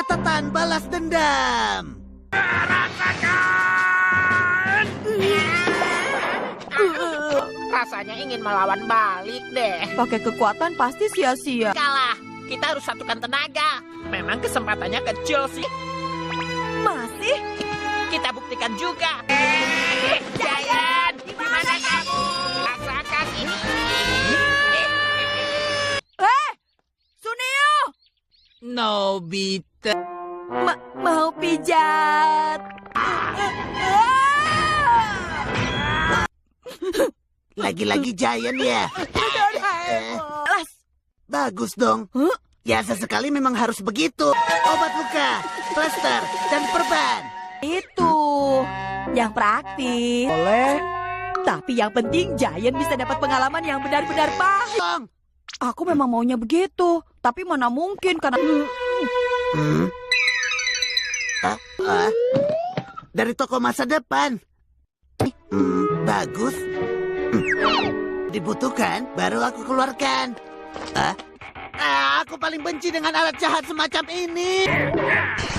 Catatan balas dendam. Rasakan! Rasanya ingin melawan balik deh. Pakai kekuatan pasti sia-sia. Kalah, kita harus satukan tenaga. Memang kesempatannya kecil sih. Masih? Kita buktikan juga. Giant, di mana kamu? Rasakan ini. Suneo! Nobita. Mau pijat. Lagi-lagi Giant ya? Las. Bagus dong. Ya sesekali memang harus begitu. Obat luka, plester, dan perban. Itu yang praktis. Boleh. Tapi yang penting Giant bisa dapat pengalaman yang benar-benar pahit. Dong. Aku memang maunya begitu, tapi mana mungkin karena Dari toko masa depan. Bagus. Dibutuhkan, baru aku keluarkan. Aku paling benci dengan alat jahat semacam ini.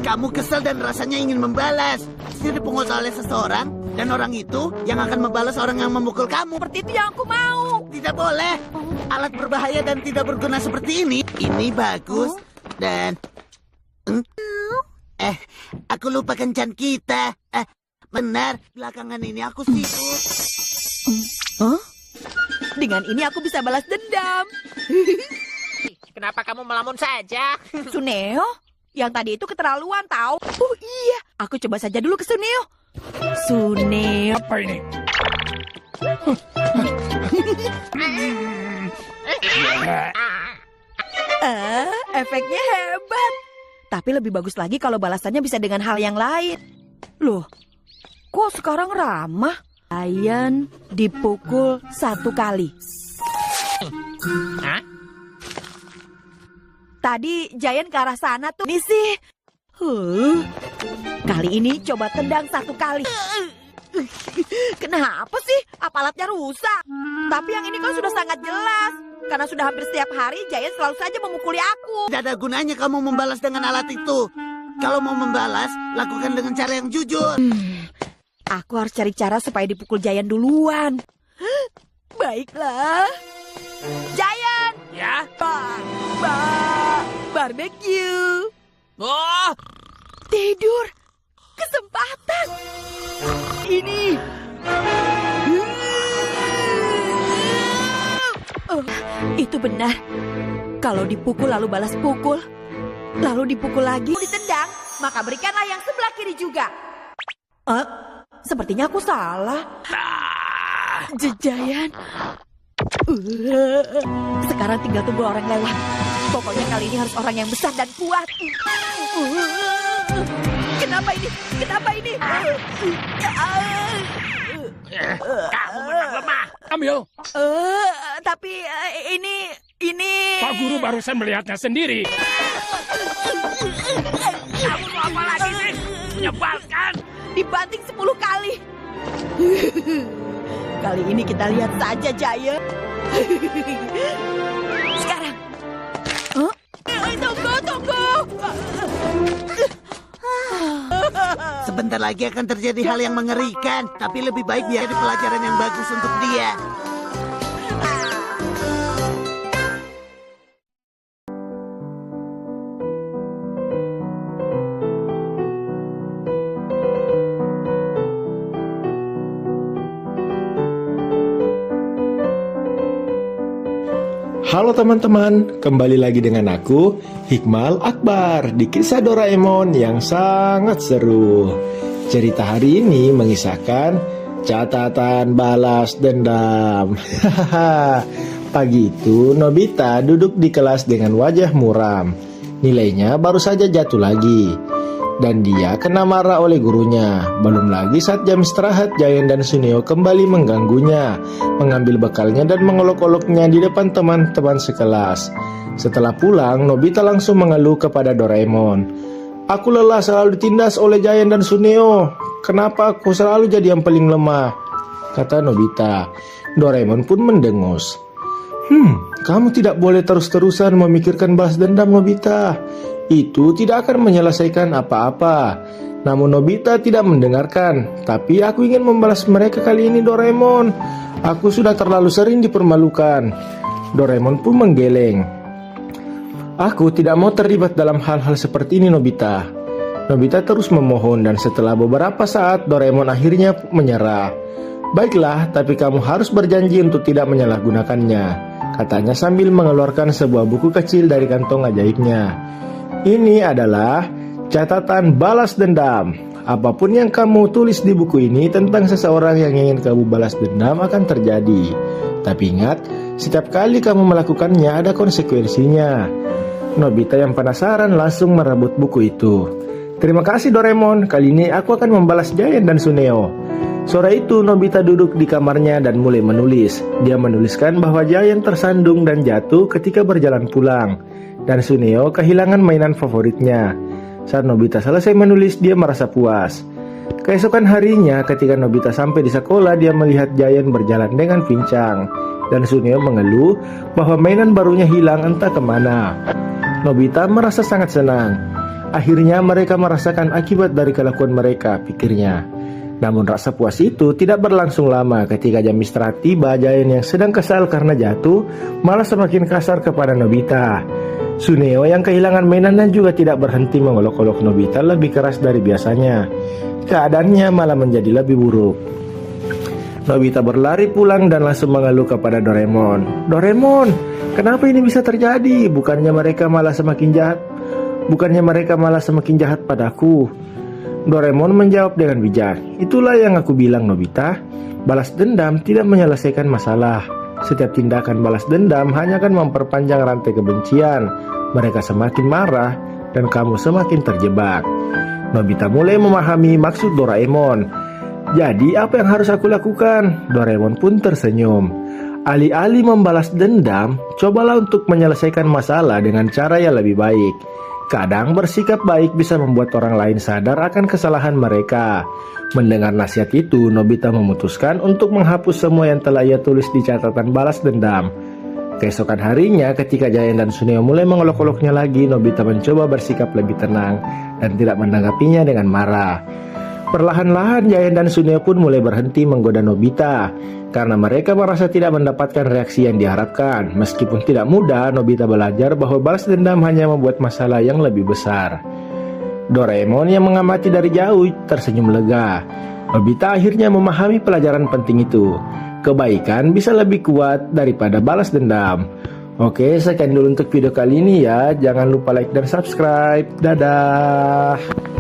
Kamu kesal dan rasanya ingin membalas. Jadi dipungut oleh seseorang, dan orang itu yang akan membalas orang yang memukul kamu. seperti itu yang aku mau. Tidak boleh. Alat berbahaya dan tidak berguna seperti ini. Ini bagus. Dan... aku lupa kencan kita. Benar, belakangan ini aku sibuk. Dengan ini aku bisa balas dendam. Kenapa kamu melamun saja? Suneo, yang tadi itu keterlaluan tahu. Oh iya, aku coba saja dulu ke Suneo. Suneo. Apa ini? Efeknya hebat. Tapi lebih bagus lagi kalau balasannya bisa dengan hal yang lain. Loh, kok sekarang ramah? Giant dipukul 1 kali. Hah? Tadi Giant ke arah sana tuh. Ini sih. Kali ini coba tendang 1 kali. Kenapa sih? Apa alatnya rusak? Tapi yang ini kan sudah sangat jelas. Karena sudah hampir setiap hari Giant selalu saja memukuli aku. Tidak ada gunanya kamu membalas dengan alat itu. Kalau mau membalas, lakukan dengan cara yang jujur. Aku harus cari cara supaya dipukul Giant duluan. Baiklah. Giant! Ya? Barbecue. Oh! Tidur. Kesempatan. Ini. Itu benar. Kalau dipukul lalu balas pukul, lalu dipukul lagi, ditendang, maka berikanlah yang sebelah kiri juga. Sepertinya aku salah. Giant. Sekarang tinggal tunggu orang lewat. Pokoknya kali ini harus orang yang besar dan kuat. Kenapa ini? Kenapa ini? Kamu memang lemah. Ambil. Tapi ini... Pak Guru barusan melihatnya sendiri. Kamu mau apa lagi sih? Menyebalkan. Dibanting 10 kali. Kali ini kita lihat saja, Giant. Sekarang. Tunggu. Sebentar lagi akan terjadi hal yang mengerikan. Tapi lebih baik dia jadi pelajaran yang bagus untuk dia. Halo teman-teman, kembali lagi dengan aku, Hikmal Akbar, di kisah Doraemon yang sangat seru. Cerita hari ini mengisahkan catatan balas dendam. Pagi itu, Nobita duduk di kelas dengan wajah muram. Nilainya baru saja jatuh lagi. Dan dia kena marah oleh gurunya. Belum lagi saat jam istirahat, Giant dan Suneo kembali mengganggunya, mengambil bekalnya dan mengolok-oloknya di depan teman-teman sekelas. Setelah pulang, Nobita langsung mengeluh kepada Doraemon. Aku lelah selalu ditindas oleh Giant dan Suneo. Kenapa aku selalu jadi yang paling lemah? Kata Nobita. Doraemon pun mendengus. Kamu tidak boleh terus-terusan memikirkan balas dendam, Nobita. Itu tidak akan menyelesaikan apa-apa. Namun Nobita tidak mendengarkan. Tapi aku ingin membalas mereka kali ini, Doraemon. Aku sudah terlalu sering dipermalukan. Doraemon pun menggeleng. Aku tidak mau terlibat dalam hal-hal seperti ini, Nobita. Nobita terus memohon dan setelah beberapa saat Doraemon akhirnya menyerah. Baiklah, tapi kamu harus berjanji untuk tidak menyalahgunakannya, katanya sambil mengeluarkan sebuah buku kecil dari kantong ajaibnya. Ini adalah catatan balas dendam. Apapun yang kamu tulis di buku ini tentang seseorang yang ingin kamu balas dendam akan terjadi. Tapi ingat, setiap kali kamu melakukannya ada konsekuensinya. Nobita yang penasaran langsung merebut buku itu. Terima kasih Doraemon, kali ini aku akan membalas Giant dan Suneo. Sore itu Nobita duduk di kamarnya dan mulai menulis. Dia menuliskan bahwa Giant tersandung dan jatuh ketika berjalan pulang, dan Suneo kehilangan mainan favoritnya. Saat Nobita selesai menulis, dia merasa puas. Keesokan harinya ketika Nobita sampai di sekolah, dia melihat Giant berjalan dengan pincang, dan Suneo mengeluh bahwa mainan barunya hilang entah kemana. Nobita merasa sangat senang. Akhirnya mereka merasakan akibat dari kelakuan mereka, pikirnya. Namun rasa puas itu tidak berlangsung lama. Ketika jam istirahat tiba, Giant yang sedang kesal karena jatuh malah semakin kasar kepada Nobita. Suneo yang kehilangan mainannya juga tidak berhenti mengolok-olok Nobita lebih keras dari biasanya. Keadaannya malah menjadi lebih buruk. Nobita berlari pulang dan langsung mengeluh kepada Doraemon. Doraemon, kenapa ini bisa terjadi? Bukannya mereka malah semakin jahat padaku. Doraemon menjawab dengan bijak. Itulah yang aku bilang, Nobita. Balas dendam tidak menyelesaikan masalah. Setiap tindakan balas dendam hanya akan memperpanjang rantai kebencian. Mereka semakin marah dan kamu semakin terjebak. Nobita mulai memahami maksud Doraemon. Jadi apa yang harus aku lakukan? Doraemon pun tersenyum. Alih-alih membalas dendam, cobalah untuk menyelesaikan masalah dengan cara yang lebih baik. Kadang bersikap baik bisa membuat orang lain sadar akan kesalahan mereka. Mendengar nasihat itu, Nobita memutuskan untuk menghapus semua yang telah ia tulis di catatan balas dendam. Keesokan harinya, ketika Giant dan Suneo mulai mengolok-oloknya lagi, Nobita mencoba bersikap lebih tenang dan tidak menanggapinya dengan marah. Perlahan-lahan Giant dan Suneo pun mulai berhenti menggoda Nobita karena mereka merasa tidak mendapatkan reaksi yang diharapkan. Meskipun tidak mudah, Nobita belajar bahwa balas dendam hanya membuat masalah yang lebih besar. Doraemon yang mengamati dari jauh tersenyum lega. Nobita akhirnya memahami pelajaran penting itu. Kebaikan bisa lebih kuat daripada balas dendam. Oke, sekian dulu untuk video kali ini ya. Jangan lupa like dan subscribe. Dadah.